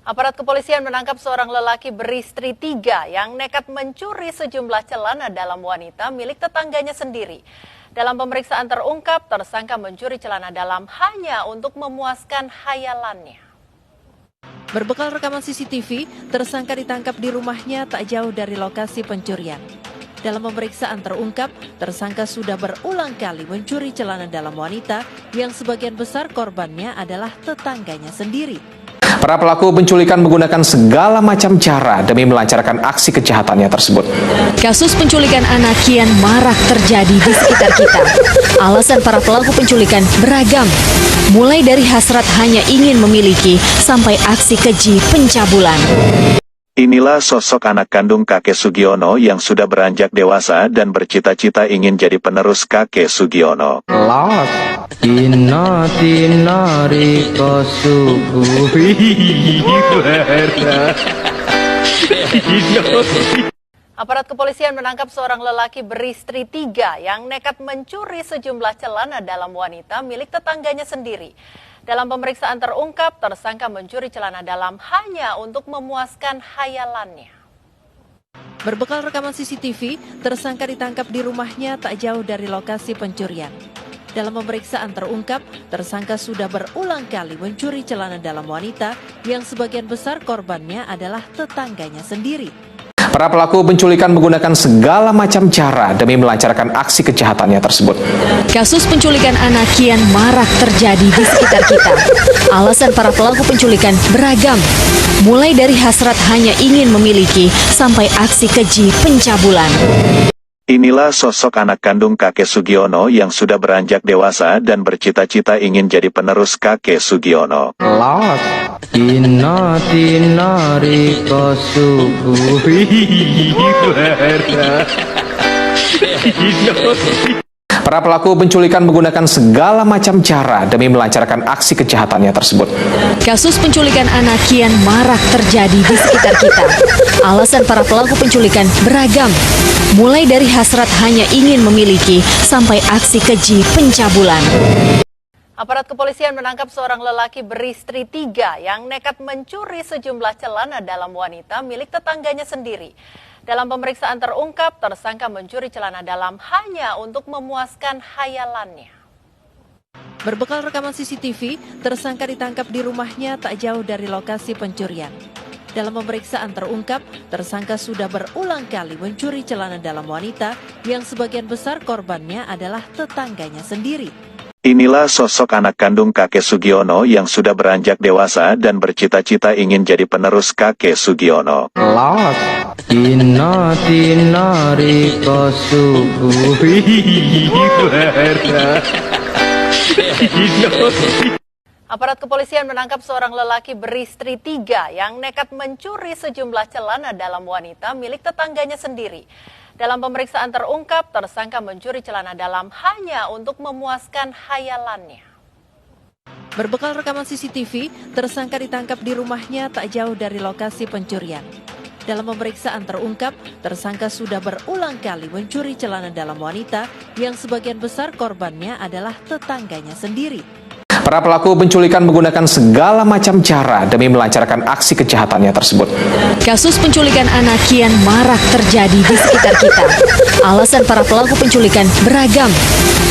Aparat kepolisian menangkap seorang lelaki beristri 3 yang nekat mencuri sejumlah celana dalam wanita milik tetangganya sendiri. Dalam pemeriksaan terungkap, tersangka mencuri celana dalam hanya untuk memuaskan khayalannya. Berbekal rekaman CCTV, tersangka ditangkap di rumahnya tak jauh dari lokasi pencurian. Dalam pemeriksaan terungkap, tersangka sudah berulang kali mencuri celana dalam wanita yang sebagian besar korbannya adalah tetangganya sendiri. Para pelaku penculikan menggunakan segala macam cara demi melancarkan aksi kejahatannya tersebut. Kasus penculikan anak kian marak terjadi di sekitar kita. Alasan para pelaku penculikan beragam, mulai dari hasrat hanya ingin memiliki sampai aksi keji pencabulan. Inilah sosok anak kandung kakek Sugiono yang sudah beranjak dewasa dan bercita-cita ingin jadi penerus kakek Sugiono. Aparat kepolisian menangkap seorang lelaki beristri 3 yang nekat mencuri sejumlah celana dalam wanita milik tetangganya sendiri. Dalam pemeriksaan terungkap, tersangka mencuri celana dalam hanya untuk memuaskan khayalannya. Berbekal rekaman CCTV, tersangka ditangkap di rumahnya tak jauh dari lokasi pencurian. Dalam pemeriksaan terungkap, tersangka sudah berulang kali mencuri celana dalam wanita yang sebagian besar korbannya adalah tetangganya sendiri. Para pelaku penculikan menggunakan segala macam cara demi melancarkan aksi kejahatannya tersebut. Kasus penculikan anak kian marak terjadi di sekitar kita. Alasan para pelaku penculikan beragam, mulai dari hasrat hanya ingin memiliki sampai aksi keji pencabulan. Inilah sosok anak kandung kakek Sugiono yang sudah beranjak dewasa dan bercita-cita ingin jadi penerus kakek Sugiono. Para pelaku penculikan menggunakan segala macam cara demi melancarkan aksi kejahatannya tersebut. Kasus penculikan anak kian marak terjadi di sekitar kita. Alasan para pelaku penculikan beragam, mulai dari hasrat hanya ingin memiliki sampai aksi keji pencabulan. Aparat kepolisian menangkap seorang lelaki beristri 3 yang nekat mencuri sejumlah celana dalam wanita milik tetangganya sendiri. Dalam pemeriksaan terungkap, tersangka mencuri celana dalam hanya untuk memuaskan khayalannya. Berbekal rekaman CCTV, tersangka ditangkap di rumahnya tak jauh dari lokasi pencurian. Dalam pemeriksaan terungkap, tersangka sudah berulang kali mencuri celana dalam wanita yang sebagian besar korbannya adalah tetangganya sendiri. Inilah sosok anak kandung kakek Sugiono yang sudah beranjak dewasa dan bercita-cita ingin jadi penerus kakek Sugiono. Aparat kepolisian menangkap seorang lelaki beristri 3 yang nekat mencuri sejumlah celana dalam wanita milik tetangganya sendiri. Dalam pemeriksaan terungkap, tersangka mencuri celana dalam hanya untuk memuaskan khayalannya. Berbekal rekaman CCTV, tersangka ditangkap di rumahnya tak jauh dari lokasi pencurian. Dalam pemeriksaan terungkap, tersangka sudah berulang kali mencuri celana dalam wanita yang sebagian besar korbannya adalah tetangganya sendiri. Para pelaku penculikan menggunakan segala macam cara demi melancarkan aksi kejahatannya tersebut. Kasus penculikan anak kian marak terjadi di sekitar kita. Alasan para pelaku penculikan beragam,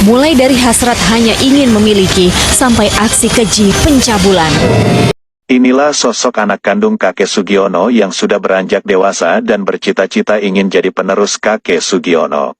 mulai dari hasrat hanya ingin memiliki sampai aksi keji pencabulan. Inilah sosok anak kandung kakek Sugiono yang sudah beranjak dewasa dan bercita-cita ingin jadi penerus kakek Sugiono.